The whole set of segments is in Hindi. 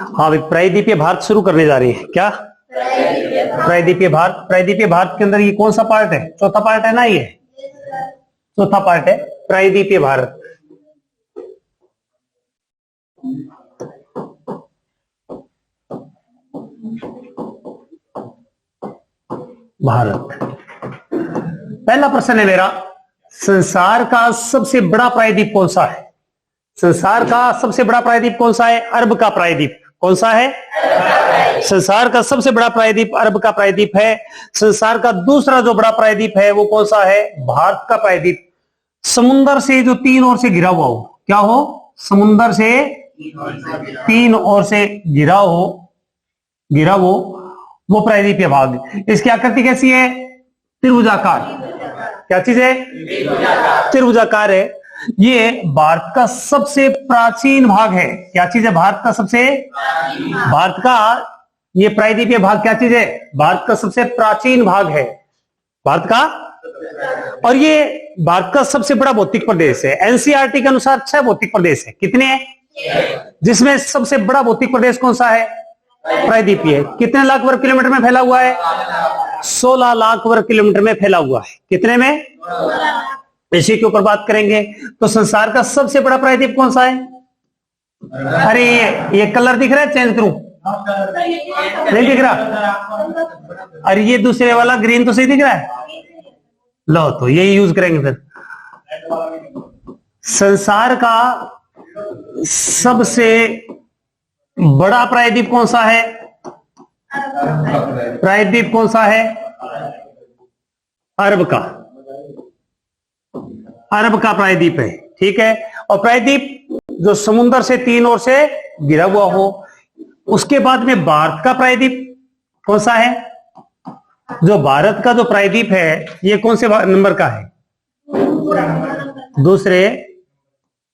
हाँ भाई, प्रायद्वीपीय भारत शुरू करने जा रहे हैं क्या? प्रायद्वीपीय भारत। प्रायद्वीपीय भारत के अंदर ये कौन सा पार्ट है? चौथा पार्ट है ना, ये चौथा पार्ट है प्रायद्वीपीय भारत। भारत। पहला प्रश्न है मेरा, संसार का सबसे बड़ा प्रायद्वीप कौन सा है? संसार का सबसे बड़ा प्रायद्वीप कौन सा है? अरब का प्रायद्वीप। कौन सा है? संसार का सबसे बड़ा प्रायद्वीप अरब का प्रायद्वीप है। संसार का दूसरा जो बड़ा प्रायद्वीप है वो कौन सा है? भारत का प्रायद्वीप। समुंदर से जो तीन ओर से घिरा हुआ हो, क्या हो? समुंदर से तीन ओर से घिरा हो वो प्रायद्वीपीय भाग। इसकी आकृति कैसी है? त्रिभुजाकार। क्या चीज है? त्रिभुजाकार है। ये भारत का सबसे प्राचीन भाग है। क्या चीज है? भारत का ये प्रायद्वीपीय भाग क्या चीज है? भारत का सबसे प्राचीन भाग है भारत का। और ये भारत का सबसे बड़ा भौतिक प्रदेश है। एनसीईआरटी के अनुसार 6 भौतिक प्रदेश है। कितने हैं? जिसमें सबसे बड़ा भौतिक प्रदेश कौन सा है? प्रायद्वीपीय। कितने लाख वर्ग किलोमीटर में फैला हुआ है? 16 लाख वर्ग किलोमीटर में फैला हुआ है। कितने में? इसी के ऊपर बात करेंगे। तो संसार का सबसे बड़ा प्रायद्वीप कौन सा है? अरे ये कलर दिख रहा है? चेंज करूं? नहीं दिख रहा? अरे ये दूसरे वाला ग्रीन तो सही दिख रहा है। लो तो यही यूज करेंगे फिर। संसार का सबसे बड़ा प्रायद्वीप कौन सा है? प्रायद्वीप कौन सा है? अरब का। अरब का प्रायद्वीप है। ठीक है। और प्रायद्वीप जो समुद्र से तीन ओर से घिरा हुआ हो। उसके बाद में भारत का प्रायद्वीप कौन सा है? जो भारत का जो प्रायद्वीप है ये कौन से नंबर का है? दूसरे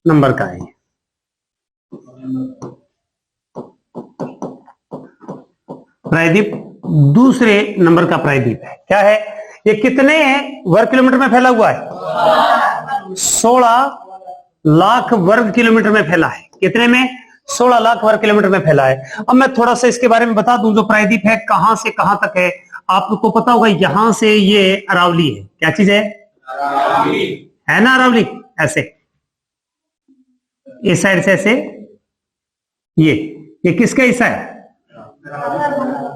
नंबर का है। प्रायद्वीप दूसरे नंबर का प्रायद्वीप है। क्या है? ये कितने वर्ग किलोमीटर में फैला हुआ है? 16 लाख वर्ग किलोमीटर में फैला है। कितने में? 16 लाख वर्ग किलोमीटर में फैला है। अब मैं थोड़ा सा इसके बारे में बता दूं। जो प्रायद्वीप है कहां से कहां तक है आपको पता होगा। यहां से ये अरावली है। क्या चीज है? है ना अरावली। ऐसे इस साइड से ऐसे ये किसका हिस्सा है?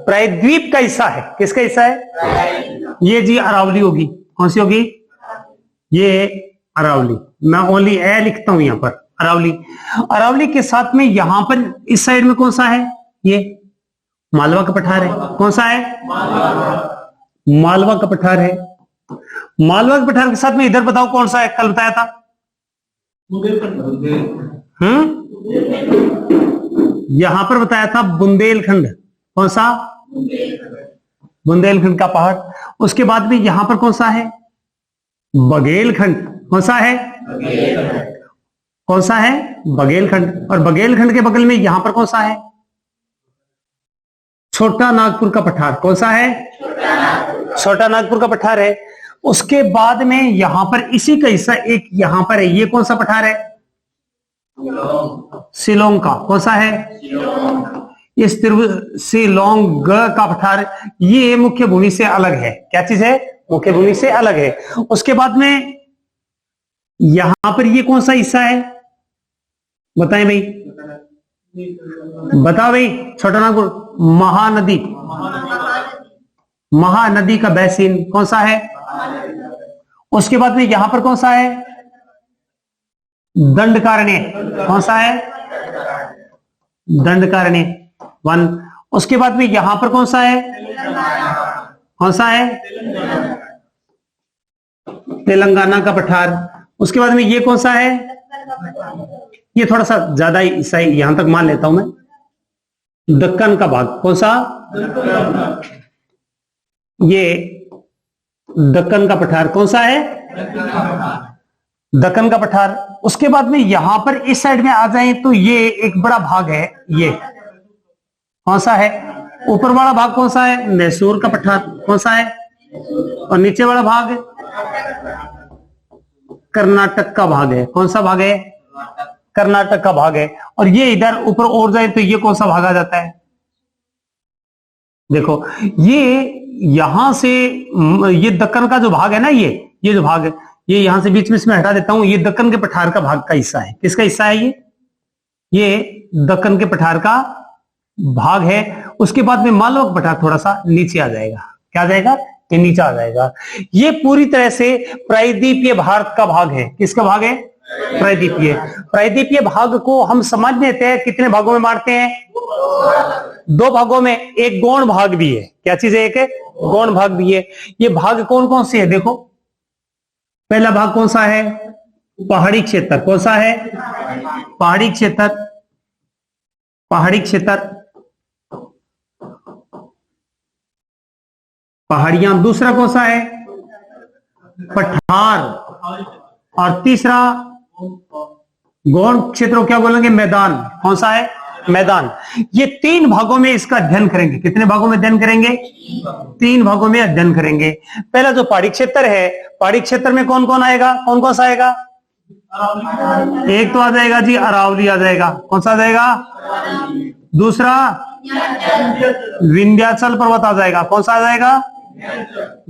प्रायद्वीप का हिस्सा है। किसका हिस्सा है? ये जी अरावली होगी। कौन सी होगी? ये अरावली। मैं ओनली ए लिखता हूं यहां पर। अरावली। अरावली के साथ में यहां पर इस साइड में कौन सा है? ये मालवा का पठार है। कौन सा है? मालवा का पठार है। मालवा के पठार के साथ में इधर बताओ कौन सा है? कल बताया था। यहां पर बताया था बुंदेलखंड। कौन सा? बुंदेलखंड का पहाड़। उसके बाद में यहां पर कौन सा है? बघेलखंड। कौन सा है? कौन सा है? बघेलखंड। और बघेलखंड के बगल में यहां पर कौन सा है? छोटा नागपुर का पठार। कौन सा है? छोटा नागपुर का पठार है। उसके बाद में यहां पर इसी का हिस्सा एक यहां पर है। ये कौन सा पठार है? शिलोंग का। कौन सा है? इस शिलोंग का पठार। ये मुख्य भूमि से अलग है। क्या चीज है? मुख्य भूमि से अलग है। उसके बाद में यहां पर ये कौन सा हिस्सा है? बताएं भाई। बताओ भाई। छोटा नागपुर महानदी। महानदी का बेसिन कौन सा है? उसके बाद में यहां पर कौन सा है? दंडकारण्य। कौन सा है? दंडकारण्य 1। उसके बाद में यहां पर कौन सा है? कौन सा है? तेलंगाना का पठार। उसके बाद में ये कौन सा है? ये थोड़ा सा ज्यादा हिस्सा यहां तक मान लेता हूं मैं। दक्कन का भाग। कौन सा? ये दक्कन का पठार। कौन सा है? दक्कन का पठार। उसके बाद में यहां पर इस साइड में आ जाएं तो ये एक बड़ा भाग है। ये कौन सा है? ऊपर वाला भाग कौन सा है? मैसूर का पठार। कौन सा है? और नीचे वाला भाग कर्नाटक का भाग है। कौन सा भाग है? कर्नाटक का भाग है, और ये इधर ऊपर और जाए तो ये कौन सा भाग आ जाता है? देखो ये यहां से ये दक्कन का जो भाग है ना, ये जो भाग है, ये यहां से बीच में इसमें हटा देता हूं, ये दक्कन के पठार का भाग का हिस्सा है। किसका हिस्सा है ये दक्कन के पठार का भाग है। उसके बाद में मालवा का पठार थोड़ा सा नीचे आ जाएगा। क्या आ जाएगा? ये नीचे आ जाएगा। ये पूरी तरह से प्रायद्वीपीय भारत का भाग है। किसका भाग है? प्रायद्वीपीय भाग को हम समझ लेते हैं कितने भागों में बांटते हैं? दो भागों में। एक गौण भाग भी है। क्या चीज है? एक गौण भाग भी है। ये भाग कौन कौन से है? देखो, पहला भाग कौन सा है? पहाड़ी क्षेत्र। कौन सा है? पहाड़ी क्षेत्र। पहाड़ी क्षेत्र, पहाड़ियां। दूसरा कौन सा है? पठार। और तीसरा गौण क्षेत्र को क्या बोलेंगे? मैदान। कौन सा है? मैदान। ये तीन भागों में इसका अध्ययन करेंगे। कितने भागों में अध्ययन करेंगे? तीन भागों में अध्ययन करेंगे। पहला जो पहाड़ी क्षेत्र है, पहाड़ी क्षेत्र में कौन कौन आएगा? कौन कौन सा आएगा? एक तो आ जाएगा जी अरावली आ जाएगा। कौन सा आ जाएगा? दूसरा विंध्याचल पर्वत आ जाएगा। कौन सा आ जाएगा?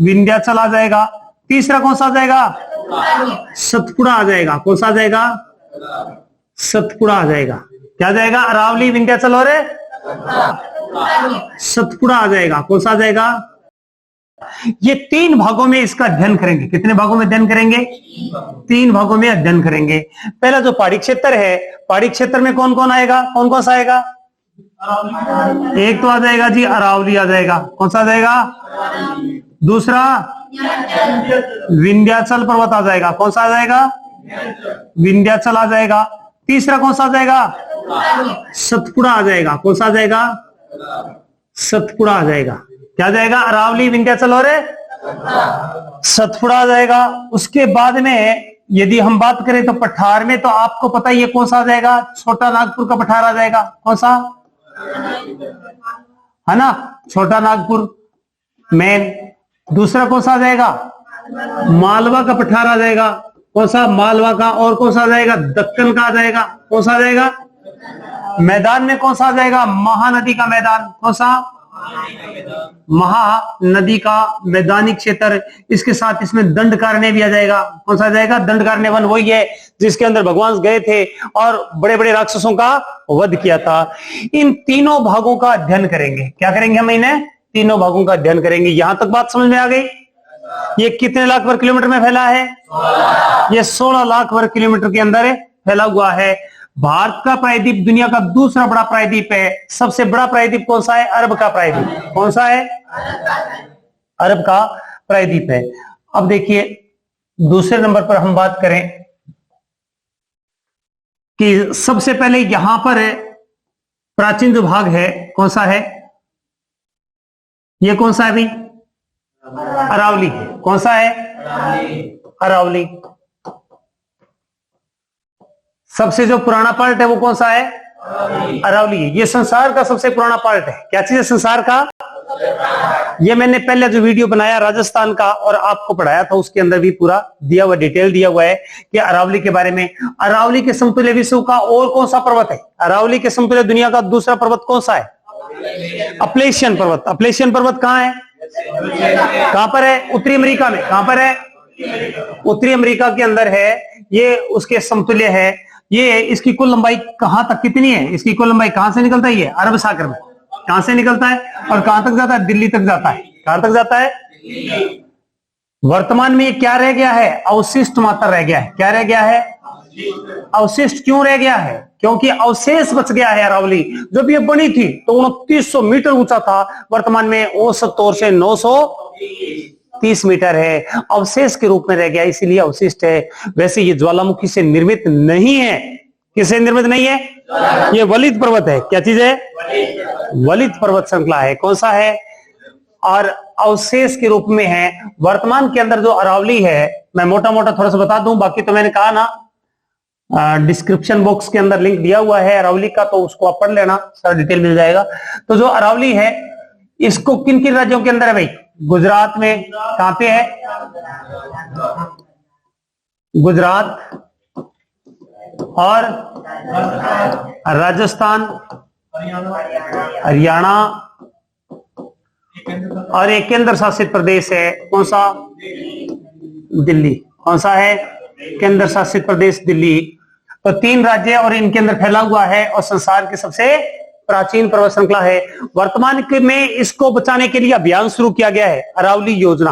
विंध्याचल आ जाएगा। तीसरा कौन सा आ जाएगा? सतपुड़ा आ जाएगा। कौन सा आ जाएगा? सतपुड़ा आ जाएगा। क्या आ जाएगा? अरावली, विंध्याचल और सतपुड़ा आ जाएगा। कौन सा आ जाएगा? ये तीन भागों में इसका अध्ययन करेंगे। कितने भागों में अध्ययन करेंगे? तीन भागों में अध्ययन करेंगे। पहला जो पहाड़ी क्षेत्र है, पहाड़ी क्षेत्र में कौन कौन आएगा? कौन कौन सा आएगा? एक तो आ जाएगा जी अरावली आ जाएगा। कौन सा आ जाएगा? दूसरा विंध्याचल पर्वत आ जाएगा। कौन सा आ जाएगा? विंध्याचल आ जाएगा। तीसरा कौन सा आ जाएगा? सतपुड़ा आ जाएगा। कौन सा आ जाएगा? सतपुड़ा आ जाएगा। क्या आ जाएगा? अरावली, विंध्याचल और सतपुड़ा आ जाएगा। उसके बाद में यदि हम बात करें तो पठार में, तो आपको पता ही है कौन सा आ जाएगा? छोटा नागपुर का पठार आ जाएगा। कौन सा? है ना, छोटा नागपुर मेन। दूसरा कौन सा आ जाएगा? मालवा का पठार आ जाएगा। कौन सा? मालवा का। और कौन सा आ जाएगा? दक्कन का आ जाएगा। कौन सा आ जाएगा? मैदान में कौन सा आ जाएगा? महानदी का मैदान। कौन सा? महानदी का मैदानी क्षेत्र। इसके साथ इसमें दंडकारण्य भी आ जाएगा। कौन सा आ जाएगा? दंडकारण्य वन वही है जिसके अंदर भगवान गए थे और बड़े बड़े राक्षसों का वध किया था। इन तीनों भागों का अध्ययन करेंगे। क्या करेंगे हम? इन्हें तीनों भागों का अध्ययन करेंगे। यहां तक बात समझ में आ गई? ये कितने लाख वर्ग किलोमीटर में फैला है? ये 16 लाख वर्ग किलोमीटर के अंदर फैला हुआ है। भारत का प्रायद्वीप दुनिया का दूसरा बड़ा प्रायद्वीप है। सबसे बड़ा प्रायद्वीप कौन सा है? अरब का प्रायद्वीप। कौन सा है? अरब का प्रायद्वीप है। अब देखिए दूसरे नंबर पर हम बात करें कि सबसे पहले यहां पर प्राचीन जो भाग है कौन सा है? ये कौन सा है भाई? अरावली है। कौन सा है? अरावली। सबसे जो पुराना पार्ट है वो कौन सा है? अरावली है। ये संसार का सबसे पुराना पार्ट है। क्या चीज है संसार का? ये मैंने पहले जो वीडियो बनाया राजस्थान का और आपको पढ़ाया था, उसके अंदर भी पूरा दिया हुआ, डिटेल दिया हुआ है कि अरावली के बारे में। अरावली के समतुल्य विश्व का और कौन सा पर्वत है? अरावली के समतुल्य दुनिया का दूसरा पर्वत कौन सा है? अपलेशियन पर्वत। अपलेशियन पर्वत कहां है? कहां पर है? उत्तरी अमेरिका में। कहां पर है? उत्तरी अमेरिका के अंदर है। ये उसके समतुल्य है। ये इसकी कुल लंबाई कहां तक कितनी है? इसकी कुल लंबाई कहां से निकलता है? ये अरब सागर में। कहां से निकलता है और कहां तक जाता है? दिल्ली तक जाता है। कहां तक जाता है? वर्तमान में ये क्या रह गया है? अवशिष्ट मात्र रह गया है। क्या रह गया है? अवशिष्ट। क्यों रह गया है? क्योंकि अवशेष बच गया है। अरावली जब ये बनी थी तो 2900 मीटर ऊंचा था। वर्तमान में औसत तौर से 930 मीटर है। अवशेष के रूप में रह गया, इसीलिए अवशिष्ट है। वैसे ये ज्वालामुखी से निर्मित नहीं है। किससे निर्मित नहीं है? ये वलित पर्वत है। क्या चीज है? वलित पर्वत श्रृंखला है। कौन सा है? और अवशेष के रूप में है। वर्तमान के अंदर जो अरावली है, मैं मोटा मोटा थोड़ा सा बता दूं, बाकी तो मैंने कहा ना डिस्क्रिप्शन बॉक्स के अंदर लिंक दिया हुआ है अरावली का, तो उसको आप पढ़ लेना, सारा डिटेल मिल जाएगा। तो जो अरावली है इसको किन किन राज्यों के अंदर है भाई? गुजरात में। कहां पे है? गुजरात, और राजस्थान, हरियाणा, और एक केंद्र शासित प्रदेश है कौन सा? दिल्ली। कौन सा है? केंद्र शासित प्रदेश दिल्ली। तो 3 राज्य और इनके अंदर फैला हुआ है और संसार की सबसे प्राचीन पर्वत श्रृंखला है। वर्तमान में इसको बचाने के लिए अभियान शुरू किया गया है, अरावली योजना।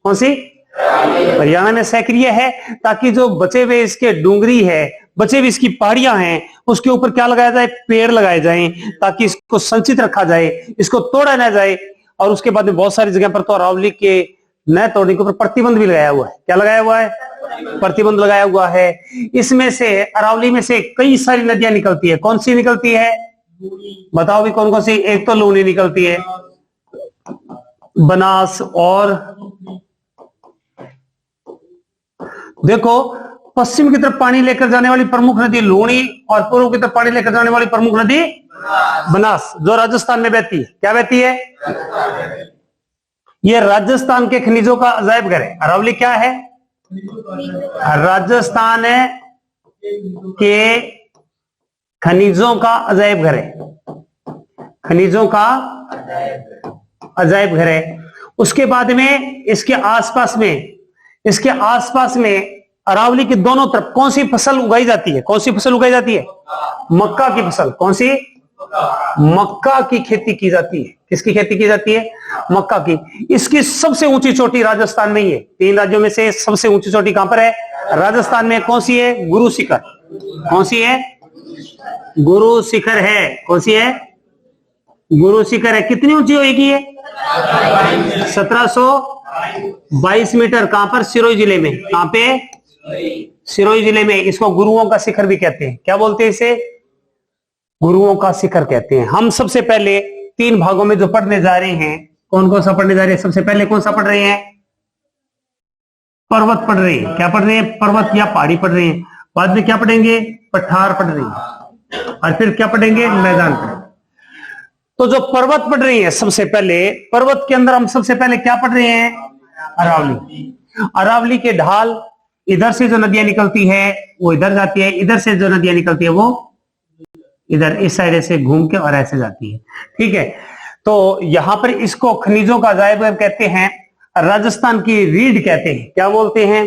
कौन सी? हरियाणा में सक्रिय है, ताकि जो बचे हुए इसके डूंगरी है, बचे हुए इसकी पहाड़ियां हैं, उसके ऊपर क्या लगाया जाए? पेड़ लगाए जाएं, ताकि इसको संचित रखा जाए, इसको तोड़ा ना जाए। और उसके बाद में बहुत सारी जगह पर तो अरावली के न तोड़ने के ऊपर प्रतिबंध भी लगाया हुआ है। क्या लगाया हुआ है? प्रतिबंध लगाया हुआ है। इसमें से अरावली में से कई सारी नदियां निकलती है। कौन सी निकलती है? बताओ भी कौन कौन सी? एक तो लूनी निकलती है, बनास, और देखो पश्चिम की तरफ पानी लेकर जाने वाली प्रमुख नदी लूनी, और पूर्व की तरफ पानी लेकर जाने वाली प्रमुख नदी बनास, जो राजस्थान में बहती है। क्या बहती है? ये राजस्थान के खनिजों का अजायब घर है। अरावली क्या है? राजस्थान के खनिजों का अजायब घर है, खनिजों का अजायब घर है। उसके बाद में इसके आसपास में अरावली के दोनों तरफ कौन सी फसल उगाई जाती है? कौन सी फसल उगाई जाती है? मक्का की फसल। कौन सी? मक्का की खेती की जाती है। किसकी खेती की जाती है? मक्का की। इसकी सबसे ऊंची चोटी राजस्थान में ही है। 3 राज्यों में से सबसे ऊंची चोटी कहां पर है? राजस्थान में। कौन सी है? गुरु शिखर। कौन सी है? गुरु शिखर है। कौन सी है? गुरु शिखर है। कितनी ऊंची होगी ये? 1722 मीटर। कहां पर? सिरोही जिले में। कहां पे? सिरोही जिले में। इसको गुरुओं का शिखर भी कहते हैं। क्या बोलते हैं इसे? गुरुओं का शिखर कहते हैं। हम सबसे पहले 3 भागों में जो पढ़ने जा रहे हैं, कौन कौन सा पढ़ने जा रहे हैं? सबसे पहले कौन सा पढ़ रहे हैं? पर्वत पढ़ रहे हैं। क्या पढ़ रहे हैं? पर्वत या पहाड़ी पढ़ रहे हैं। बाद में क्या पढ़ेंगे? पठार पढ़ रहे हैं। और फिर क्या पढ़ेंगे? मैदान पढ़ेंगे। तो जो पर्वत पढ़ रही है, सबसे पहले पर्वत के अंदर हम सबसे पहले क्या पढ़ रहे हैं? अरावली। अरावली के ढाल, इधर से जो नदियां निकलती है वो इधर जाती है, इधर से जो नदियां निकलती है वो इधर इस साइड से घूम के और ऐसे जाती है। ठीक है। तो यहां पर इसको खनिजों का अजायब घर कहते हैं। राजस्थान की रीढ़ कहते हैं। क्या बोलते हैं?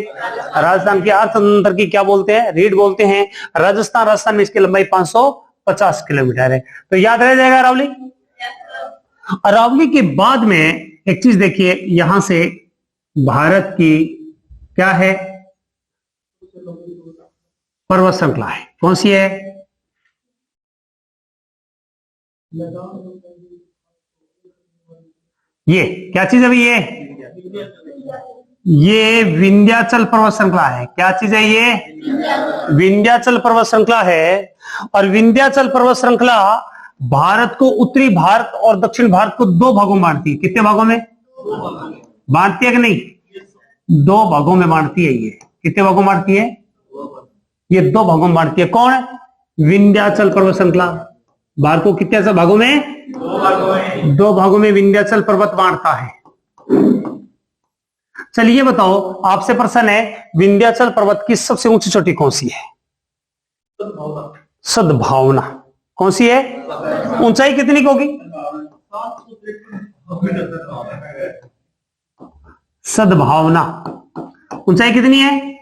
राजस्थान की अर्थतंत्र की क्या बोलते हैं? रीढ़ बोलते हैं। राजस्थान में इसकी लंबाई 550 किलोमीटर है। तो याद रह जाएगा अरावली। अरावली के बाद में एक चीज देखिए, यहां से भारत की क्या है? पर्वत श्रृंखला है। कौन सी है? ये क्या चीज है? ये विंध्याचल पर्वत श्रृंखला है। क्या चीज है ये? विंध्याचल पर्वत श्रृंखला है। और विंध्याचल पर्वत श्रृंखला भारत को, उत्तरी भारत और दक्षिण भारत को 2 भागों में बांटती है। कितने भागों में बांटती है कि नहीं? 2 भागों में बांटती है। ये कितने भागों में बांटती है? ये 2 भागों में बांटती है। कौन? विंध्याचल पर्वत श्रृंखला भारत को कितने भागों में? 2 भागों में विंध्याचल पर्वत बांटता है। चलिए बताओ, आपसे प्रश्न है, विंध्याचल पर्वत की सबसे ऊंची चोटी कौन सी है? सद्भावना। कौन सी है? ऊंचाई कितनी की होगी? सद्भावना ऊंचाई कितनी है?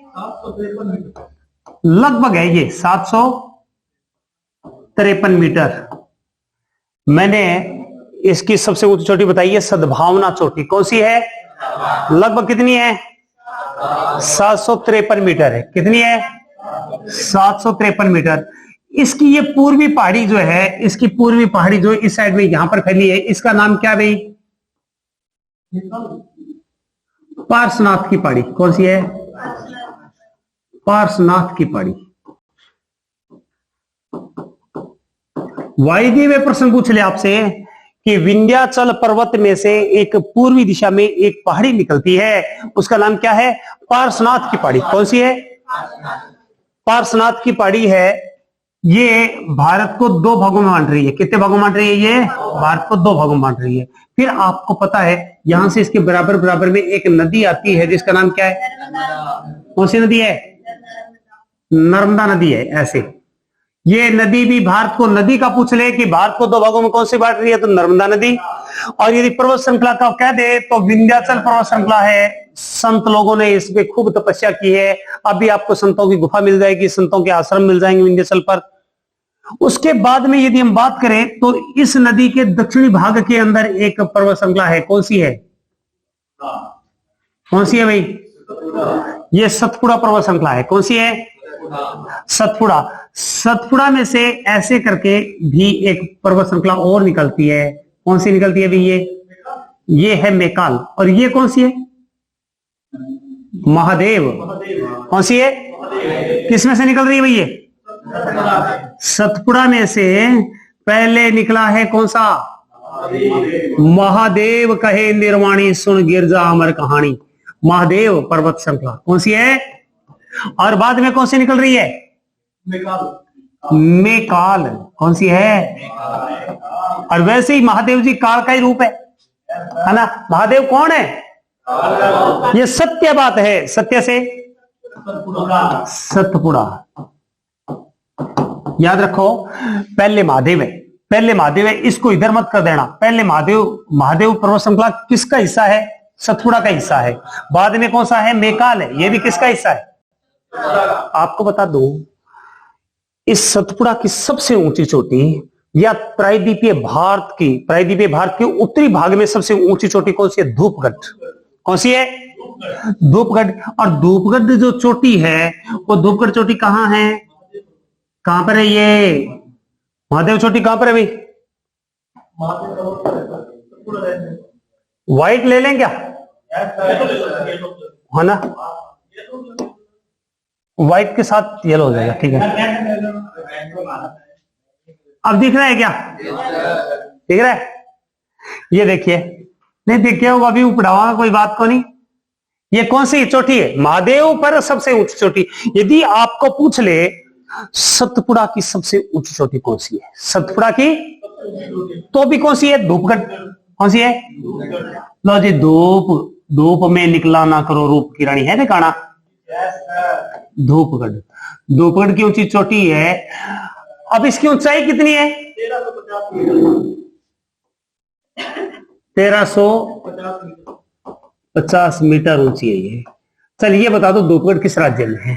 लगभग है ये 753 मीटर। मैंने इसकी सबसे ऊंची चोटी बताई है सद्भावना चोटी। कौन सी है? लगभग कितनी है? 753 मीटर है। कितनी है? 753 मीटर। इसकी ये पूर्वी पहाड़ी जो है, इसकी पूर्वी पहाड़ी जो इस साइड में यहां पर फैली है, इसका नाम क्या भाई? पार्श्वनाथ की पहाड़ी। कौन सी है? पार्श्वनाथ की पहाड़ी। वायदीय में प्रश्न पूछ ले आपसे कि विंध्याचल पर्वत में से एक पूर्वी दिशा में एक पहाड़ी निकलती है, उसका नाम क्या है? पार्श्वनाथ की पहाड़ी। कौन सी है? पार्श्वनाथ की पहाड़ी है। ये भारत को 2 भागों में बांट रही है। कितने भागों में बांट रही है? ये भारत को 2 भागों में बांट रही है। फिर आपको पता है यहां से इसके बराबर बराबर में एक नदी आती है जिसका नाम क्या है? कौन सी नदी है? नर्मदा नदी है। ऐसे ये नदी भी भारत को, नदी का पूछ ले कि भारत को दो भागों में कौन सी बांट रही है, तो नर्मदा नदी। और यदि पर्वत श्रृंखला का कह दे तो विंध्याचल पर्वत श्रृंखला है। संत लोगों ने इस पे खूब तपस्या की है। अभी आपको संतों की गुफा मिल जाएगी, संतों के आश्रम मिल जाएंगे विंध्याचल पर। उसके बाद में यदि हम बात करें तो इस नदी के दक्षिणी भाग के अंदर एक पर्वत श्रृंखला है। कौन सी है? कौन सी है भाई? ये सतपुड़ा पर्वत श्रृंखला है। कौन सी है? सतपुड़ा। सतपुड़ा में से ऐसे करके भी एक पर्वत श्रृंखला और निकलती है। कौन सी निकलती है भाई? ये है मेकाल। और ये कौन सी है? महादेव। कौन सी है? किस में से निकल रही है भाई? ये सतपुड़ा में से पहले निकला है कौन सा? महादेव कहे निर्वाणी सुन गिरजा अमर कहानी। महादेव पर्वत श्रृंखला कौन सी है? और बाद में कौन सी निकल रही है? मेकाल। कौन सी है? और वैसे ही महादेव जी काल का ही रूप है ना। महादेव कौन है? ये सत्य बात है। सत्य से सतपुड़ा याद रखो। पहले महादेव है, पहले महादेव है, इसको इधर मत कर देना। पहले महादेव, महादेव पर्वत श्रृंखला किसका हिस्सा है? सतपुड़ा का हिस्सा है। बाद में कौन सा है? मेकाल है। ये भी किसका हिस्सा है? आपको बता दूं, इस सतपुड़ा की सबसे ऊंची चोटी या प्रायद्वीपीय भारत के उत्तरी भाग में सबसे ऊंची चोटी कौन सी है? धूपगढ़। कौन सी है? धूपगढ़। और धूपगढ़ जो चोटी है, वो धूपगढ़ चोटी कहां है? कहां पर है ये? महादेव चोटी कहां पर है भाई? व्हाइट ले लें क्या? है ना, व्हाइट के साथ येलो हो जाएगा। ठीक है, अब दिख रहा है क्या? दिख रहा है? ये देखिए, नहीं देखिए होगा अभी उपड़ावा, कोई बात को नहीं। ये कौन सी चोटी है? महादेव पर सबसे ऊंची चोटी। यदि आपको पूछ ले सतपुड़ा की सबसे ऊंची चोटी कौन सी है, सतपुड़ा की, तो भी कौन सी है? धूपगढ़। कौन सी है? लो जी, धूप। धूप में निकला ना करो रूप की रानी है दिखाना। धूपगढ़, धूपगढ़ की ऊंची चोटी है। अब इसकी ऊंचाई कितनी है? 1350 मीटर ऊंची है ये। चलिए ये बता दो धूपगढ़ किस राज्य में है?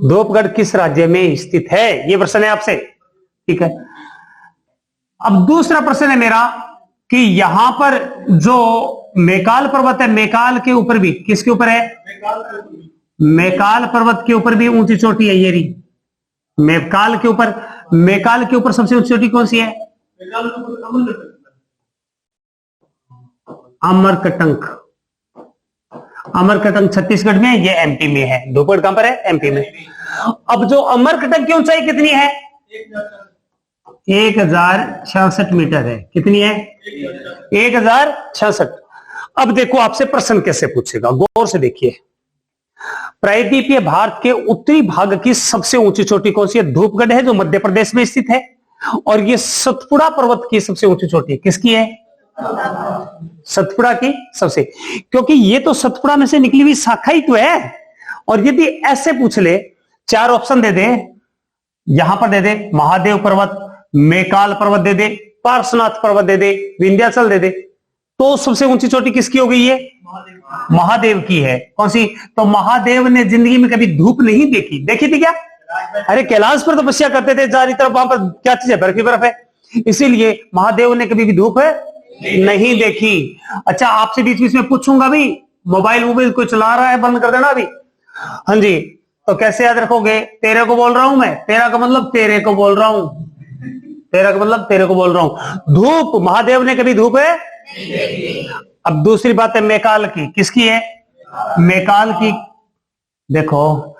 धूपगढ़ किस राज्य में स्थित है? ये प्रश्न है आपसे। ठीक है, अब दूसरा प्रश्न है मेरा कि यहां पर जो मेकाल पर्वत है, मेकाल के ऊपर भी, किसके ऊपर है? मेकाल पर्वत के ऊपर भी ऊंची चोटी है ये रही। मेकाल के ऊपर, मेकाल के ऊपर सबसे ऊंची चोटी कौन सी है? अमरकंटक। अमरकंटक छत्तीसगढ़ में, ये एमपी में है। धूपगढ़ कहां पर है? एमपी में। अब जो अमरकंटक की ऊंचाई कितनी है? 1066 मीटर है। कितनी है? 1066। अब देखो आपसे प्रश्न कैसे पूछेगा, गौर से देखिए। प्रायद्वीपीय भारत के उत्तरी भाग की सबसे ऊंची चोटी कौन सी है? धूपगढ़ है, जो मध्य प्रदेश में स्थित है। और ये सतपुड़ा पर्वत की सबसे ऊंची चोटी किसकी है? सतपुड़ा की सबसे, क्योंकि ये तो सतपुड़ा में से निकली हुई शाखा ही तो है। और यदि ऐसे पूछ ले, चार ऑप्शन दे दे, यहां पर दे दे महादेव पर्वत, मेकाल पर्वत दे दे, पार्श्वनाथ पर्वत दे दे, विंध्याचल दे दे, तो सबसे ऊंची चोटी किसकी हो गई है? महादेव की है। कौन सी? तो महादेव ने जिंदगी में कभी धूप नहीं देखी। देखी थी क्या? अरे कैलाश पर तपस्या करते थे, चारों तरफ वहां पर क्या चीज है? बर्फ ही बर्फ है। इसीलिए महादेव ने कभी भी धूप नहीं देखी। अच्छा, आपसे बीच बीच में पूछूंगा भी, मोबाइल कोई चला रहा है, बंद कर देना अभी। हाँ जी, तो कैसे याद रखोगे? तेरे को बोल रहा हूं मैं, तेरा का मतलब तेरे को बोल रहा हूं, तेरा का मतलब तेरे को बोल रहा हूं। धूप महादेव ने कभी धूप है? अब दूसरी बात है मेकाल की, किसकी है? मेकाल की। देखो,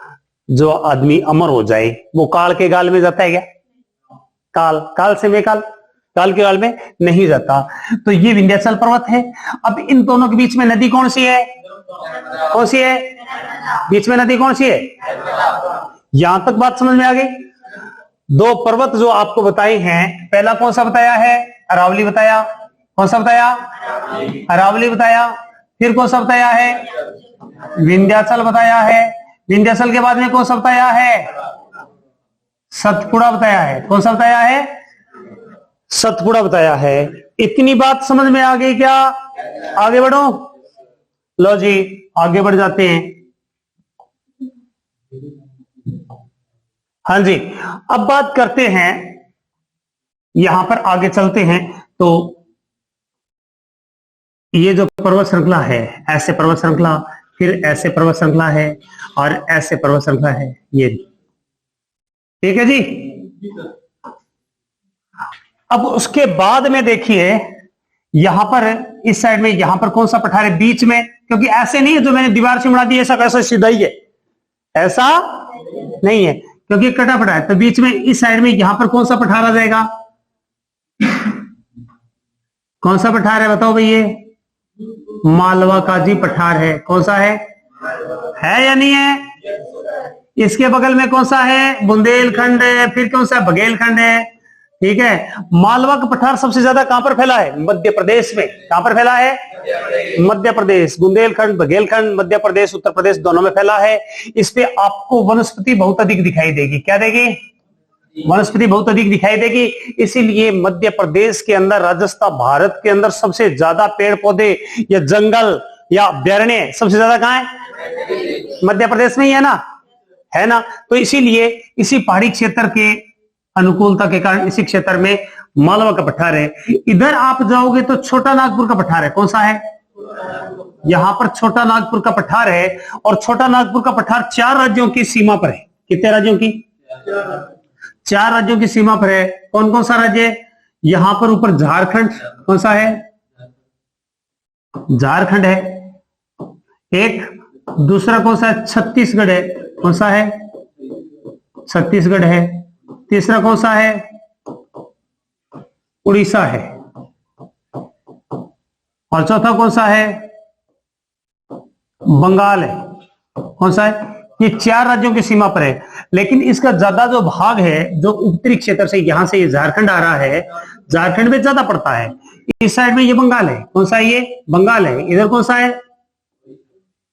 जो आदमी अमर हो जाए वो काल के गाल में जाता है क्या? काल से मेकाल, काल के गाल में नहीं जाता। तो ये विंध्याचल पर्वत है। अब इन दोनों के बीच में नदी कौन सी है? कौन सी है? बीच में नदी कौन सी है? यहां तक बात समझ में आ गई। दो पर्वत जो आपको बताए हैं, पहला कौन सा बताया है? अरावली बताया। कौन सा बताया? अरावली बताया। फिर कौन सा बताया है? विंध्याचल बताया है। विंध्याचल के बाद में कौन सा बताया है? सतपुड़ा बताया है। कौन सा बताया है? सतपुड़ा बताया है। इतनी बात समझ में आ गई क्या? आगे बढ़ो। लो जी आगे बढ़ जाते हैं। हाँ जी, अब बात करते हैं, यहां पर आगे चलते हैं। तो ये जो पर्वत श्रृंखला है, ऐसे पर्वत श्रृंखला, फिर ऐसे पर्वत श्रृंखला है और ऐसे पर्वत श्रृंखला है, ये ठीक है जी। अब उसके बाद में देखिए यहां पर इस साइड में, यहां पर कौन सा पठार है बीच में? क्योंकि ऐसे नहीं है जो मैंने दीवार से बना दी ऐसा कैसा सीधा ही है, ऐसा नहीं है क्योंकि कटा पड़ा है। तो बीच में इस साइड में यहां पर कौन सा पठार आ जाएगा? कौन सा पठार है बताओ भैया? मालवा काजी पठार है। कौन सा है या नहीं है? इसके बगल में कौन सा है? बुंदेलखंड है। फिर कौन सा? बघेलखंड है। ठीक है। मालवा का पठार सबसे ज्यादा कहां पर फैला है? मध्य प्रदेश में। कहां पर फैला है? मध्य प्रदेश। बुंदेलखंड, बघेलखंड मध्य प्रदेश, उत्तर प्रदेश दोनों में फैला है। इस पे आपको वनस्पति बहुत अधिक दिखाई देगी। क्या देगी? वनस्पति बहुत अधिक दिखाई देगी। इसीलिए मध्य प्रदेश के अंदर, राजस्थान, भारत के अंदर सबसे ज्यादा पेड़ पौधे या जंगल या अभ्यारण्य सबसे ज्यादा कहां है? मध्य प्रदेश में ही है ना, है ना। तो इसीलिए इसी पहाड़ी क्षेत्र के अनुकूलता के कारण इसी क्षेत्र में मालवा का पठार है। इधर आप जाओगे तो छोटा नागपुर का पठार है। कौन सा है? यहां पर छोटा नागपुर का पठार है। और छोटा नागपुर का पठार 4 राज्यों की सीमा पर है। कितने राज्यों की? 4 राज्यों की सीमा पर है। कौन कौन सा राज्य? यहां पर ऊपर झारखंड। कौन सा है? झारखंड है एक। दूसरा कौन सा है? छत्तीसगढ़ है। कौन सा है? छत्तीसगढ़ है। तीसरा कौन सा है? उड़ीसा है। और चौथा कौन सा है? बंगाल है। कौन सा है? ये 4 राज्यों की सीमा पर है। लेकिन इसका ज्यादा जो भाग है, जो उत्तरी क्षेत्र से, यहां से ये झारखंड आ रहा है, झारखंड में ज्यादा पड़ता है। इस साइड में ये बंगाल है। कौन सा है? ये बंगाल है। इधर कौन सा है?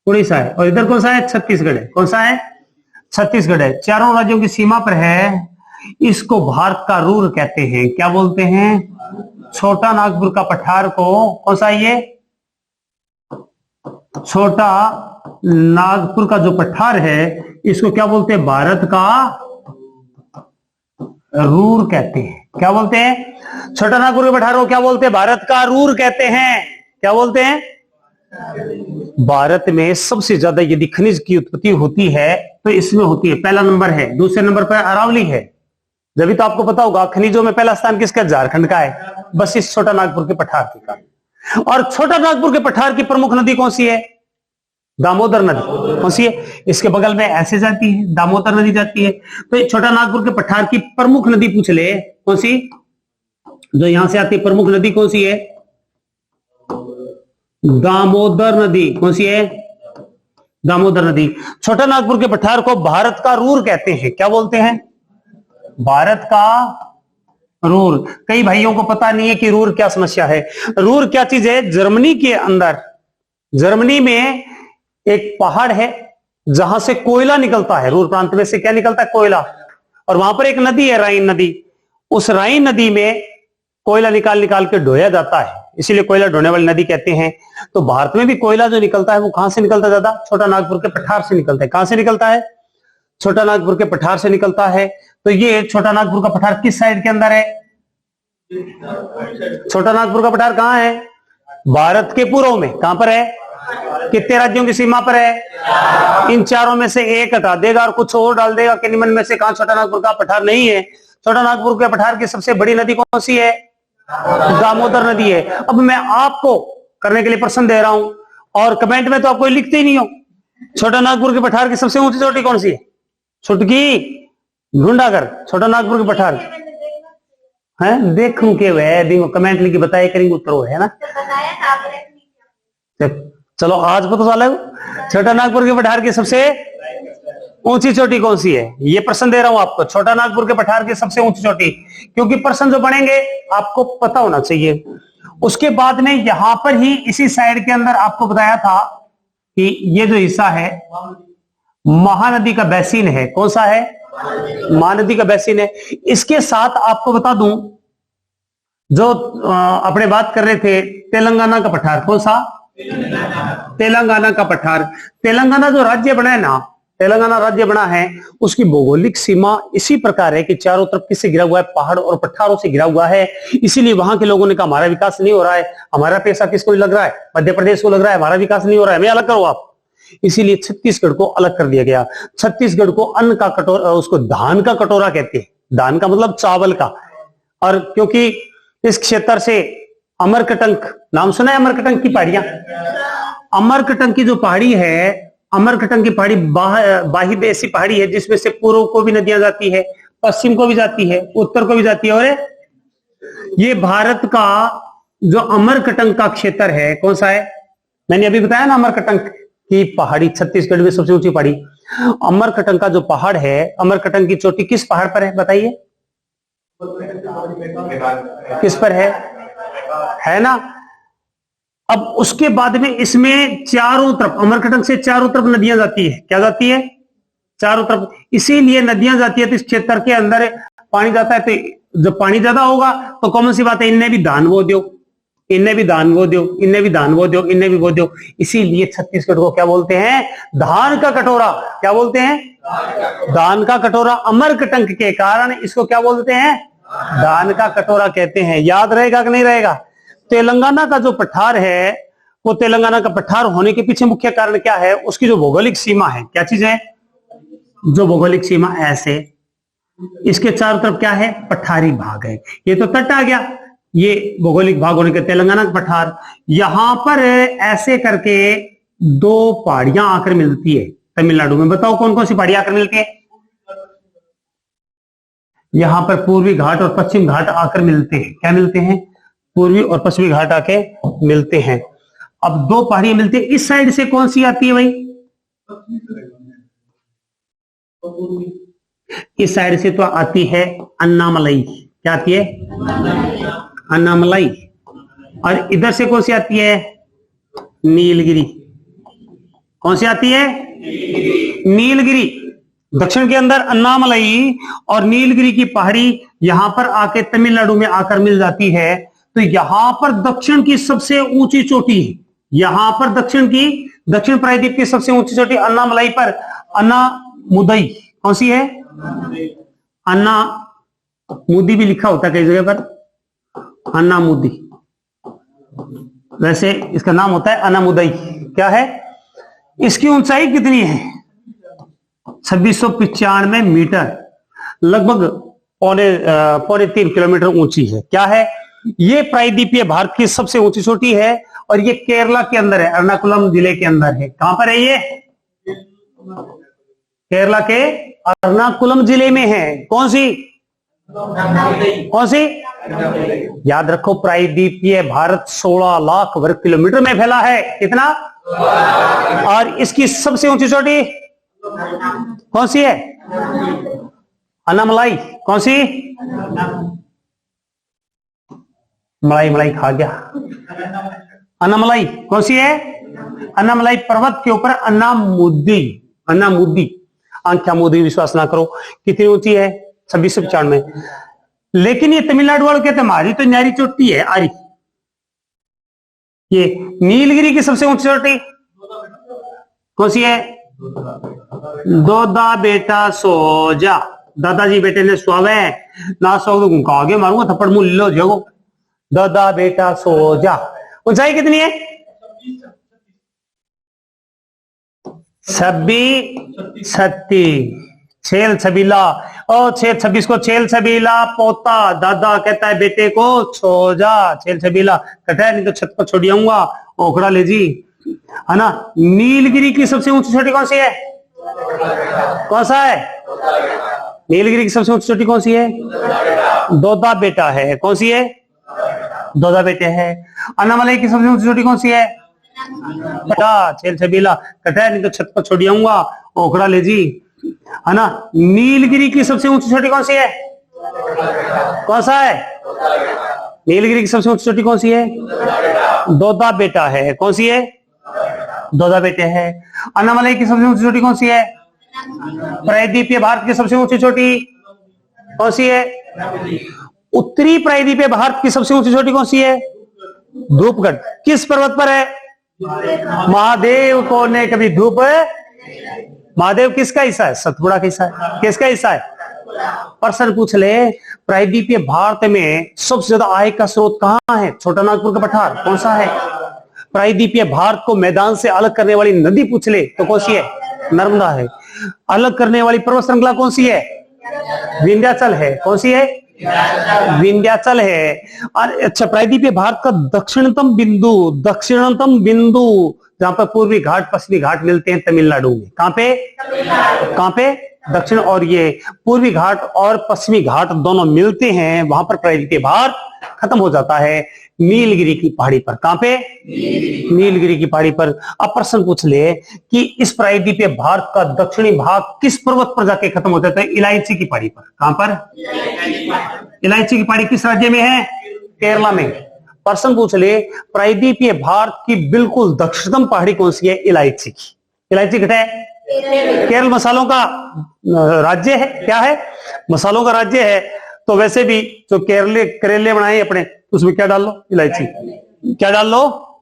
उड़ीसा है। और इधर कौन सा है? छत्तीसगढ़ है। कौन सा है? छत्तीसगढ़ है। चारों राज्यों की सीमा पर है। इसको भारत का रूर कहते हैं। क्या बोलते हैं? छोटा नागपुर का पठार को कौन सा? ये छोटा नागपुर का जो पठार है इसको क्या बोलते हैं? भारत का रूर कहते हैं। क्या बोलते हैं? छोटा नागपुर के पठार को क्या बोलते हैं? भारत का रूर कहते हैं। क्या बोलते हैं? भारत में सबसे ज्यादा यदि खनिज की उत्पत्ति होती है तो इसमें होती है। पहला नंबर है। दूसरे नंबर पर अरावली है। जब तो आपको पता होगा खनिजों में पहला स्थान किसका? झारखंड का है। बस इस छोटा नागपुर के पठार के कारण। और छोटा नागपुर के पठार की प्रमुख नदी कौन सी है? दामोदर नदी। कौन सी है? इसके बगल में ऐसे जाती है, दामोदर नदी जाती है। तो ये छोटा नागपुर के पठार की प्रमुख नदी पूछ ले, कौन सी? जो यहां से आती है प्रमुख नदी कौन सी है? दामोदर नदी। कौन सी है? दामोदर नदी। छोटा नागपुर के पठार को भारत का रूर कहते हैं। क्या बोलते हैं? भारत का रूर। कई भाइयों को पता नहीं है कि रूर क्या समस्या है। रूर क्या चीज है? जर्मनी के अंदर, जर्मनी में एक पहाड़ है जहां से कोयला निकलता है। रूर प्रांत में से क्या निकलता है? कोयला। और वहां पर एक नदी है, राइन नदी। उस राइन नदी में कोयला निकाल निकाल के ढोया जाता है, इसीलिए कोयला ढोने वाली नदी कहते हैं। तो भारत में भी कोयला जो निकलता है वो कहां से निकलता है? ज्यादा छोटा नागपुर के पठार से निकलता है। कहां से निकलता है? छोटा नागपुर के पठार से निकलता है। तो ये छोटा नागपुर का पठार किस साइड के अंदर है? छोटा नागपुर का पठार कहां है? भारत के पूर्व में। कहां पर है? कितने राज्यों की सीमा पर है? इन चारों में से एक हटा देगा और कुछ और डाल देगा कि निम्न में से कहां छोटा नागपुर का पठार नहीं है। छोटा नागपुर के पठार की सबसे बड़ी नदी कौन सी है? दामोदर नदी है। अब मैं आपको करने के लिए प्रश्न दे रहा हूं और कमेंट में तो आप कोई लिखते ही नहीं हो। छोटा नागपुर के पठार की सबसे ऊंची चोटी कौन सी है? छुटकी ढूंढागर। छोटा नागपुर के पठार है, देखूं के वह कमेंट लिखी बताए करेंगे उत्तर है ना। चलो आज पता चला छोटा नागपुर के पठार की सबसे ऊंची चोटी कौन सी है? ये प्रश्न दे रहा हूं आपको, छोटा नागपुर के पठार की सबसे ऊंची चोटी, क्योंकि प्रश्न जो बनेंगे आपको पता होना चाहिए। उसके बाद में यहां पर ही इसी साइड के अंदर आपको बताया था कि ये जो हिस्सा है महानदी का बेसिन है। कौन सा है? महानदी का बेसिन है। इसके साथ आपको बता दूं, जो अपने बात कर रहे थे तेलंगाना का पठार, कौन सा? तेलंगाना का पठार। तेलंगाना जो राज्य बना है ना, तेलंगाना राज्य बना है, उसकी भौगोलिक सीमा इसी प्रकार है कि चारों तरफ किससे घिरा हुआ है? पहाड़ और पठारों से घिरा हुआ है। इसीलिए वहां के लोगों ने कहा हमारा विकास नहीं हो रहा है। हमारा पैसा किसको लग रहा है? मध्य प्रदेश को लग रहा है, हमारा विकास नहीं हो रहा है, मैं अलग करो आप। इसीलिए छत्तीसगढ़ को अलग कर दिया गया। छत्तीसगढ़ को अन्न का कटोरा, उसको धान का कटोरा कहते हैं। धान का मतलब चावल का। और क्योंकि इस क्षेत्र से अमरकटंक, नाम सुना है अमरकटंक की पहाड़ियां? अमरकटंक की जो पहाड़ी है, अमरकटंक की पहाड़ी बाहिब ऐसी पहाड़ी है जिसमें से पूर्व को भी नदियां जाती है, पश्चिम को भी जाती है, उत्तर को भी जाती है। और ये भारत का जो अमरकटंक का क्षेत्र है, कौन सा है? मैंने अभी बताया ना, अमरकटंक की पहाड़ी छत्तीसगढ़ में सबसे ऊंची पहाड़ी। अमरकटंक का जो पहाड़ है, अमरकटंक की चोटी किस पहाड़ पर है बताइए? किस पर है ना? अब उसके बाद में इसमें चारों तरफ, अमरकटंक से चारों तरफ नदियां जाती है। क्या जाती है? चारों तरफ। इसीलिए नदियां जाती है तो इस क्षेत्र के अंदर पानी जाता है। तो जब पानी ज्यादा होगा तो कॉमन सी बात है, इनने भी धान बो दो, इनने भी धान बो दो, इनने भी धान बो दो, इनने भी बो दो। इसीलिए छत्तीसगढ़ को क्या बोलते हैं? धान का कटोरा। क्या बोलते हैं? धान का कटोरा। अमरकटंक के कारण इसको क्या बोलते हैं? धान का कटोरा कहते हैं। याद रहेगा कि नहीं रहेगा? तेलंगाना का जो पठार है, वो तेलंगाना का पठार होने के पीछे मुख्य कारण क्या है? उसकी जो भौगोलिक सीमा है। क्या चीज है? जो भौगोलिक सीमा ऐसे, इसके चारों तरफ क्या है? पठारी भाग है। ये तो तट आ गया, ये भौगोलिक भाग होने के तेलंगाना का पठार। यहां पर ऐसे करके दो पहाड़ियां आकर मिलती है तमिलनाडु में। बताओ कौन कौन सी पहाड़ियां आकर मिलती है? यहां पर पूर्वी घाट और पश्चिम घाट आकर मिलते हैं। क्या मिलते हैं? पूर्वी और पश्चिमी घाट आके मिलते हैं। अब दो पहाड़ियां मिलती है। इस साइड से कौन सी आती है भाई? इस साइड से तो आती है अन्नामलई। क्या आती है? अन्नामलई। और इधर से कौन सी आती है? नीलगिरी। कौन सी आती है? नीलगिरी। दक्षिण के अंदर अन्नामलई और नीलगिरी की पहाड़ी यहां पर आके तमिलनाडु में आकर मिल जाती है। तो यहां पर दक्षिण की सबसे ऊंची चोटी है। यहां पर दक्षिण प्रायद्वीप की सबसे ऊंची चोटी अन्नामलई पर अन्नामुदई। कौन सी है? अन्नामुदी भी लिखा होता है कई जगह पर, अन्नामुदी। वैसे इसका नाम होता है अन्नामुदई। क्या है? इसकी ऊंचाई कितनी है? 2695 मीटर, लगभग पौने 3 किलोमीटर ऊंची है। क्या है? ये प्रायद्वीपीय भारत की सबसे ऊंची चोटी है और ये केरला के अंदर है, एर्नाकुलम जिले के अंदर है। कहां पर है ये? केरला के एर्नाकुलम जिले में है। कौन सी? कौन सी? याद रखो, प्रायद्वीपीय भारत 16 लाख वर्ग किलोमीटर में फैला है। कितना? और इसकी सबसे ऊंची चोटी कौन सी है? अन्नामलाई। कौन सी? मलाई खा गया। अन्नामलाई कौन सी है? अन्नामलाई पर्वत के ऊपर अन्नामुदी आंख्या मोदी, विश्वास ना करो। कितनी ऊंची है? 2695। लेकिन ये तमिलनाडु वालों कहते हमारी तो न्यारी चोटी है आरी। ये नीलगिरी की सबसे ऊंची चोटी कौन सी है? दोदा बेटा सो जा। दादाजी बेटे ने सुआवे ना सो तो घुका आगे मारूंगा थप्पड़ मुंह लो जगो। दादा बेटा सो जा। ऊंचाई कितनी है? 26 छेल छबीला। और 26 को छेल छबीला पोता। दादा कहता है बेटे को सो जा। छेल छबीला कटा नहीं तो छत पर छोड़ आऊंगा। ओखड़ा ले जी, है ना। नीलगिरी की सबसे ऊंची चोटी कौन सी है? कौन सा है? नीलगिरी की सबसे ऊंची चोटी कौन सी है? दोदा बेटा है। कौन सी है? दोदा बेटे है। अन्नामलई की सबसे ऊंची चोटी कौन सी है? छेल छबीला कटा नहीं तो छत पर छोड़ आऊंगा। ओखड़ा ले जी, है ना। नीलगिरी की सबसे ऊंची चोटी कौन सी है? कौन सा है? नीलगिरी की सबसे ऊंची चोटी कौन सी है? दोदा बेटा है। कौन सी है? दोदा बेटे है। अन्नामलई की सबसे ऊंची चोटी कौन सी है? प्रायद्वीपीय भारत की सबसे ऊंची चोटी कौन सी है? उत्तरी प्रायद्वीपीय भारत की सबसे ऊंची चोटी कौन सी है? धूपगढ़। किस पर्वत पर है? महादेव को ने कभी धूप महादेव किसका हिस्सा है? सतपुड़ा का हिस्सा है। किसका हिस्सा है? प्रश्न पूछ ले, प्रायद्वीपीय भारत में सबसे ज्यादा आय का स्रोत कहां है? छोटा नागपुर का पठार कौन सा है? प्रायद्वीपीय भारत को मैदान से अलग करने वाली नदी पूछ ले तो कौन सी है? नर्मदा है। अलग करने वाली पर्वत श्रृंखला कौन सी है? विंध्याचल है। कौन सी है? विंध्याचल है। और अच्छा, प्रायद्वीपीय भारत का दक्षिणतम बिंदु जहां पर पूर्वी घाट पश्चिमी घाट मिलते हैं तमिलनाडु में। कहां पे? दक्षिण और ये पूर्वी घाट और पश्चिमी घाट दोनों मिलते हैं, वहां पर प्रायद्वीपीय भारत खत्म हो जाता है नीलगिरी की पहाड़ी पर। कहां पे? नीलगिरी की पहाड़ी पर। अब प्रश्न पूछ ले कि इस प्रायद्वीपीय भारत का दक्षिणी भाग किस पर्वत पर जाके खत्म हो जाता है? इलायची की पहाड़ी पर। कहां पर? इलायची की पहाड़ी किस राज्य में है? केरला में। प्रश्न पूछ ले, प्रायद्वीपीय भारत की बिल्कुल दक्षिणतम पहाड़ी कौन सी है? इलायची की। इलायची कितना है? केरल मसालों का राज्य है। क्या है? मसालों का राज्य है। तो वैसे भी जो करेले बनाए अपने, उसमें क्या डाल लो? इलायची। क्या डाल लो?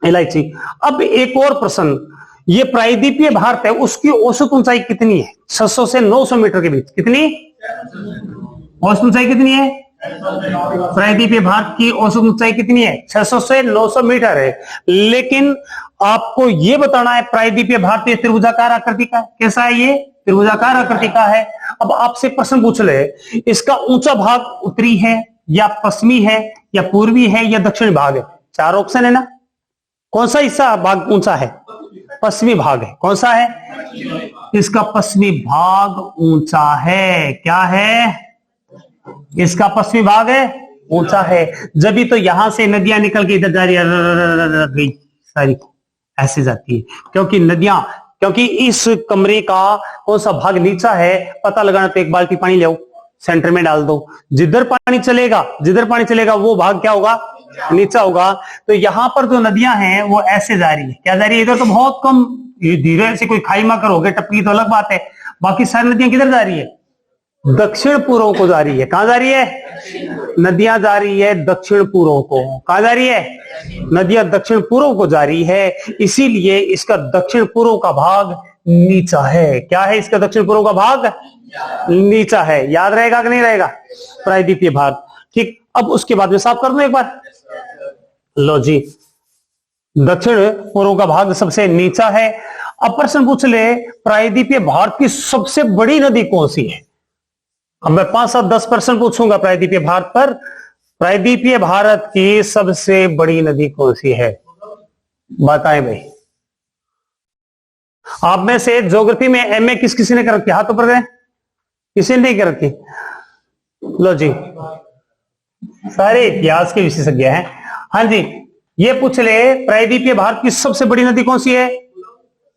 इलायची। अब एक और प्रश्न, ये प्रायद्वीपीय भारत है, उसकी औसत ऊंचाई कितनी है? 600 से 900 मीटर के बीच। कितनी औसत ऊंचाई कितनी है? प्रायद्वीपीय भारत की औसत ऊंचाई कितनी है? 600 से 900 मीटर है। लेकिन आपको यह बताना है प्रायद्वीपीय भारत ये त्रिभुजाकार आकृति का है। कैसा है ये? त्रिभुजाकार आकृति का है। अब आपसे प्रश्न पूछ ले, इसका ऊंचा भाग उत्तरी है या पश्चिमी है या पूर्वी है या दक्षिणी भाग है? 4 ऑप्शन है ना। कौन सा हिस्सा भाग ऊंचा है? पश्चिमी भाग है। कौन सा है? इसका पश्चिमी भाग ऊंचा है। क्या है? इसका पश्चिमी भाग है ऊंचा है। जब भी तो यहां से नदियां निकल के इधर जा रही है सारी, ऐसे जाती है क्योंकि इस कमरे का कौन सा भाग नीचा है पता लगाना, तो एक बाल्टी पानी ले आओ, सेंटर में डाल दो, जिधर पानी चलेगा वो भाग क्या होगा? नीचा होगा। तो यहां पर जो नदियां हैं वो ऐसे जा रही है। क्या जा रही है? इधर तो बहुत कम, धीरे से कोई खाई माकर हो गए टपकी तो अलग बात है, बाकी सारी नदियां किधर जा रही है? दक्षिण पूर्व को जा रही है। कहां जा रही है? नदियां जा रही है दक्षिण पूर्व को। कहां जा रही है? नदियां दक्षिण पूर्व को जा रही है, इसीलिए इसका दक्षिण पूर्व का भाग नीचा है। क्या है? इसका दक्षिण पूर्व का भाग नीचा है। याद रहेगा कि नहीं रहेगा? प्रायद्वीपीय भारत। ठीक, अब उसके बाद में साफ कर दो एक बार। लो जी, दक्षिण पूर्व का भाग सबसे नीचा है। अब प्रश्न पूछ ले, प्रायद्वीपीय भारत की सबसे बड़ी नदी कौन सी है? अब मैं 5, 7, 10 प्रश्न पूछूंगा प्रायद्वीपीय भारत पर। प्रायद्वीपीय भारत की सबसे बड़ी नदी कौन सी है? बताएं भाई। आप में से ज्योग्राफी में एमए किसी ने कर रखी? हाथ ऊपर गए। किसी ने नहीं कर रखी? लो जी, सारे इतिहास के विशेषज्ञ हैं। हाँ जी, ये पूछ ले, प्रायद्वीपीय भारत की सबसे बड़ी नदी कौन सी है?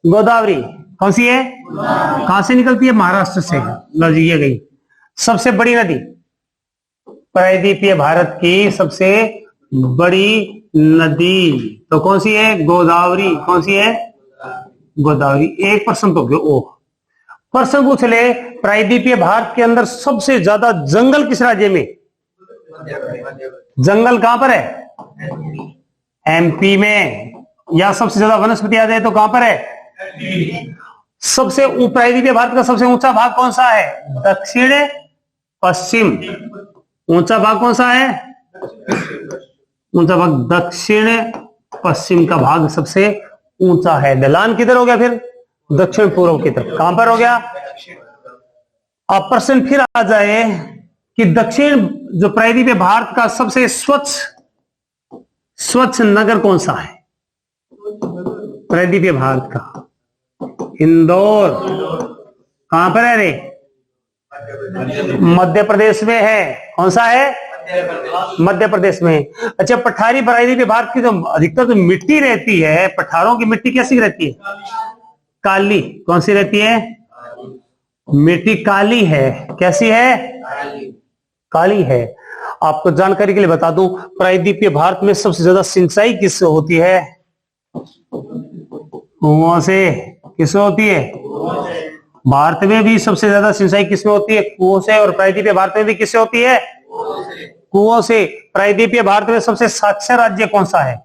गोदावरी। कौन सी है? कहां से निकलती है? महाराष्ट्र से। लो जी, ये गई सबसे बड़ी नदी। प्रायद्वीपीय भारत की सबसे बड़ी नदी तो कौन सी है? गोदावरी। कौन सी है? गोदावरी। एक प्रश्न तो ओ प्रश्न पूछ ले, प्रायद्वीपीय भारत के अंदर सबसे ज्यादा जंगल किस राज्य में? जंगल कहां पर है? एमपी में। या सबसे ज्यादा वनस्पति आ जाए तो कहां पर है? सबसे प्रायद्वीपीय भारत का सबसे ऊंचा भाग कौन सा है? दक्षिण पश्चिम। ऊंचा भाग कौन सा है? ऊंचा भाग दक्षिण पश्चिम का भाग सबसे ऊंचा है। ढलान किधर हो गया फिर? दक्षिण पूर्व की तरफ। कहां पर हो गया? अब प्रश्न फिर आ जाए कि दक्षिण जो प्रायद्वीपीय भारत का सबसे स्वच्छ नगर कौन सा है? प्रायद्वीपीय भारत का इंदौर। कहां पर है रे? मध्य प्रदेश में है। कौन सा है? मध्य प्रदेश में। अच्छा, पठारी प्रायद्वीपीय भारत की जो अधिकतर जो मिट्टी रहती है, पठारों की मिट्टी कैसी रहती है? काली। कौन सी रहती है? मिट्टी काली है। कैसी है? काली है। आपको जानकारी के लिए बता दूं, प्रायद्वीपीय भारत में सबसे ज्यादा सिंचाई किससे होती है? कुओं से। किससे होती है? भारत में भी सबसे ज्यादा सिंचाई किसमें होती है? कुओं से। और प्रायद्वीपीय भारत में भी किससे होती है? कुओं से। प्रायद्वीपीय भारत में सबसे साक्षर राज्य कौन सा है?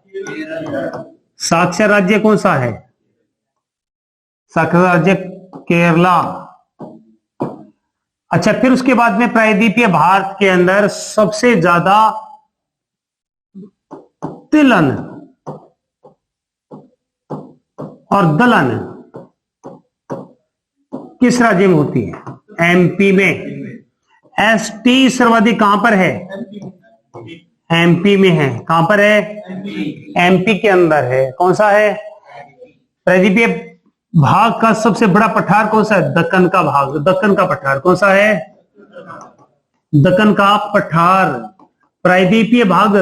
साक्षर राज्य कौन सा है? साक्षर राज्य केरला। अच्छा, फिर उसके बाद में प्रायद्वीपीय भारत के अंदर सबसे ज्यादा तिलहन और दलहन किस राज्य में होती है? एमपी में। एसटी सर्वाधिक कहां पर है? एमपी में है। कहां पर है? एमपी के अंदर है। कौन सा है? प्रायद्वीपीय भाग का सबसे बड़ा पठार कौन सा है? दक्कन का भाग। दक्कन का पठार कौन सा है? दक्कन का पठार। प्रायद्वीपीय भाग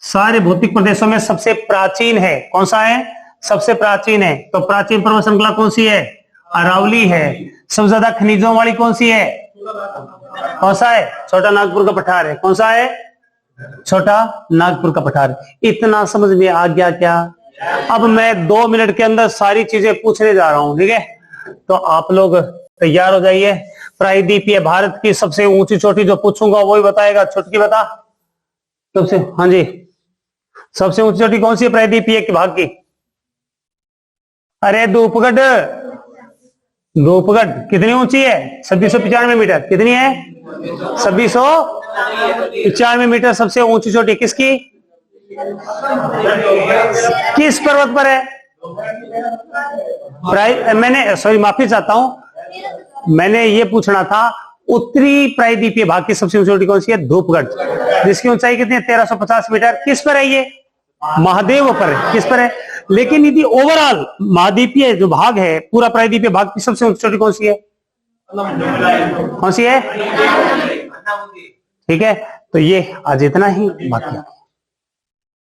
सारे भौतिक प्रदेशों में सबसे प्राचीन है। कौन सा है? सबसे प्राचीन है। तो प्राचीन पर्वत श्रृंखला कौन सी है? अरावली है। सबसे ज्यादा खनिजों वाली कौन सी है? कौन सा है? छोटा नागपुर का पठार है। कौन सा है? छोटा नागपुर का पठार। इतना समझ में आ गया क्या? अब मैं 2 मिनट के अंदर सारी चीजें पूछने जा रहा हूं, ठीक है? तो आप लोग तैयार हो जाइए। प्रायद्वीपीय भारत की सबसे ऊंची चोटी जो पूछूंगा वही बताएगा। छुटकी बता। सबसे, हाँ जी, सबसे ऊंची चोटी कौन सी है प्रायद्वीपीय के भाग की? अरे धूपगढ़। धूपगढ़ कितनी ऊंची है? 2695 मीटर। कितनी है? 2695 मीटर सबसे ऊंची चोटी किसकी? किस पर्वत पर है? मैंने सॉरी माफी चाहता हूं, मैंने ये पूछना था उत्तरी प्रायद्वीपीय भाग की सबसे ऊंची चोटी कौन सी है? धूपगढ़, जिसकी ऊंचाई कितनी है? 1350 मीटर। किस पर है ये? महादेव पर है। किस पर है? लेकिन यदि ओवरऑल महाद्वीपीय जो भाग है, पूरा प्रायद्वीपीय भाग की सबसे ऊंची चोटी कौन सी है? कौन सी है? ठीक है, तो ये आज इतना ही, बाकी